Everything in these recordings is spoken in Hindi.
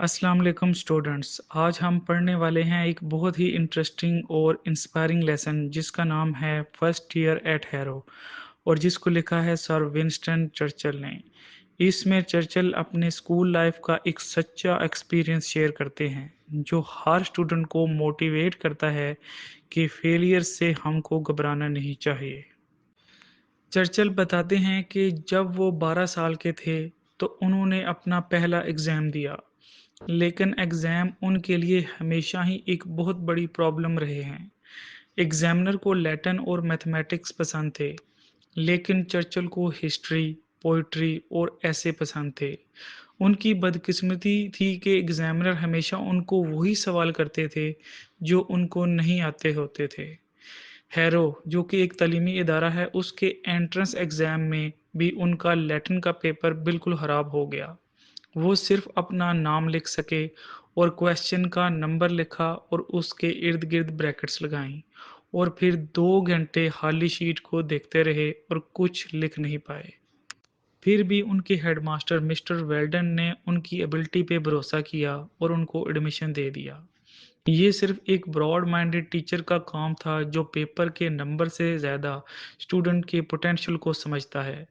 अस्सलाम वालेकुम स्टूडेंट्स। आज हम पढ़ने वाले हैं एक बहुत ही इंटरेस्टिंग और इंस्पायरिंग लेसन जिसका नाम है फर्स्ट ईयर एट हैरो और जिसको लिखा है सर विंस्टन चर्चिल ने। इसमें चर्चिल अपने स्कूल लाइफ का एक सच्चा एक्सपीरियंस शेयर करते हैं जो हर स्टूडेंट को मोटिवेट करता है कि फेलियर से हमको घबराना नहीं चाहिए। चर्चिल बताते हैं कि जब वो 12 साल के थे तो उन्होंने अपना पहला एग्ज़ाम दिया, लेकिन एग्ज़ाम उनके लिए हमेशा ही एक बहुत बड़ी प्रॉब्लम रहे हैं। एग्ज़ामिनर को लैटिन और मैथमेटिक्स पसंद थे, लेकिन चर्चिल को हिस्ट्री, पोइट्री और ऐसे पसंद थे। उनकी बदकिस्मती थी कि एग्ज़ामिनर हमेशा उनको वही सवाल करते थे जो उनको नहीं आते होते थे। हैरो जो कि एक तालीमी इदारा है उसके एंट्रेंस एग्ज़ाम में भी उनका लैटिन का पेपर बिल्कुल ख़राब हो गया। वो सिर्फ अपना नाम लिख सके और क्वेश्चन का नंबर लिखा और उसके इर्द गिर्द ब्रैकेट्स लगाईं और फिर 2 घंटे खाली शीट को देखते रहे और कुछ लिख नहीं पाए। फिर भी उनके हेडमास्टर मिस्टर वेल्डन ने उनकी एबिलिटी पे भरोसा किया और उनको एडमिशन दे दिया। ये सिर्फ एक ब्रॉड माइंडेड टीचर का काम था जो पेपर के नंबर से ज़्यादा स्टूडेंट के पोटेंशियल को समझता है।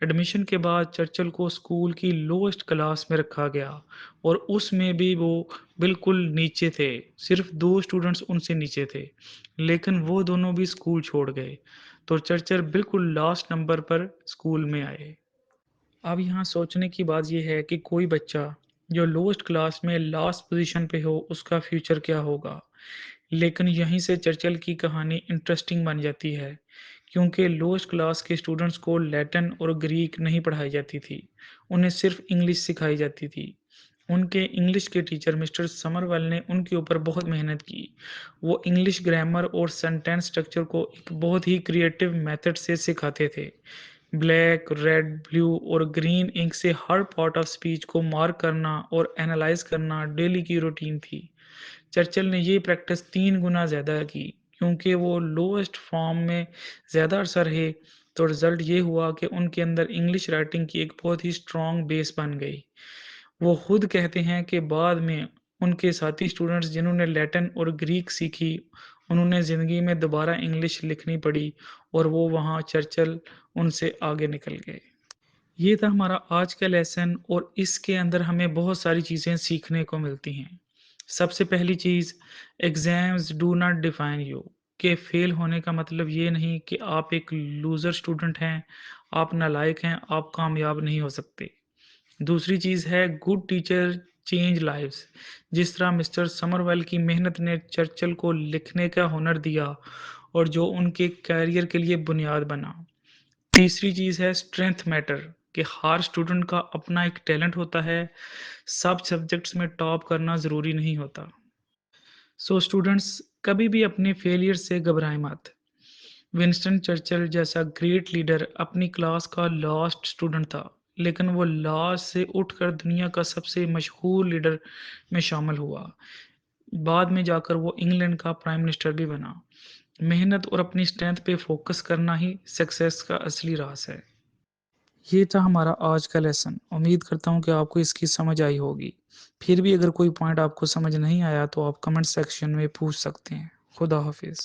एडमिशन के बाद चर्चिल को स्कूल की लोएस्ट क्लास में रखा गया और उसमें भी वो बिल्कुल नीचे थे। सिर्फ 2 स्टूडेंट्स उनसे नीचे थे, लेकिन वो दोनों भी स्कूल छोड़ गए। तो चर्चिल बिल्कुल लास्ट नंबर पर स्कूल में आए। अब यहाँ सोचने की बात यह है कि कोई बच्चा जो लोएस्ट क्लास में लास्ट पोजीशन पे हो उसका फ्यूचर क्या होगा। लेकिन यहीं से चर्चिल की कहानी इंटरेस्टिंग बन जाती है, क्योंकि लोएस्ट क्लास के स्टूडेंट्स को लैटिन और ग्रीक नहीं पढ़ाई जाती थी, उन्हें सिर्फ इंग्लिश सिखाई जाती थी। उनके इंग्लिश के टीचर मिस्टर समरवेल ने उनके ऊपर बहुत मेहनत की। वो इंग्लिश ग्रामर और सेंटेंस स्ट्रक्चर को एक बहुत ही क्रिएटिव मेथड से सिखाते थे। ब्लैक, रेड, ब्लू और ग्रीन इंक से हर पार्ट ऑफ स्पीच को मार्क करना और एनालाइज करना डेली की रूटीन थी। चर्चिल ने ये प्रैक्टिस 3 गुना ज़्यादा की, क्योंकि वो लोएस्ट फॉर्म में ज़्यादा अरसा रहे। तो रिज़ल्ट ये हुआ कि उनके अंदर इंग्लिश राइटिंग की एक बहुत ही स्ट्रॉन्ग बेस बन गई। वो खुद कहते हैं कि बाद में उनके साथी स्टूडेंट्स जिन्होंने लैटिन और ग्रीक सीखी, उन्होंने ज़िंदगी में दोबारा इंग्लिश लिखनी पड़ी और वो वहाँ चर्चिल उनसे आगे निकल गए। ये था हमारा आज का लेसन और इसके अंदर हमें बहुत सारी चीज़ें सीखने को मिलती हैं। सबसे पहली चीज़, exams do not define you, कि फेल होने का मतलब ये नहीं कि आप एक लूज़र स्टूडेंट हैं, आप नालायक हैं, आप कामयाब नहीं हो सकते। दूसरी चीज़ है गुड टीचर चेंज लाइव्स। जिस तरह मिस्टर समरवेल की मेहनत ने चर्चिल को लिखने का हुनर दिया और जो उनके करियर के लिए बुनियाद बना। तीसरी चीज़ है स्ट्रेंथ मैटर, कि हर स्टूडेंट का अपना एक टैलेंट होता है, सब सब्जेक्ट्स में टॉप करना ज़रूरी नहीं होता। सो स्टूडेंट्स, कभी भी अपने फेलियर से घबराएं मत। विंस्टन चर्चिल जैसा ग्रेट लीडर अपनी क्लास का लास्ट स्टूडेंट था, लेकिन वो लास्ट से उठकर दुनिया का सबसे मशहूर लीडर में शामिल हुआ। बाद में जाकर वो इंग्लैंड का प्राइम मिनिस्टर भी बना। मेहनत और अपनी स्ट्रेंथ पे फोकस करना ही सक्सेस का असली राज है। ये था हमारा आज का लेसन। उम्मीद करता हूँ कि आपको इसकी समझ आई होगी। फिर भी अगर कोई पॉइंट आपको समझ नहीं आया तो आप कमेंट सेक्शन में पूछ सकते हैं। खुदा हाफिज़।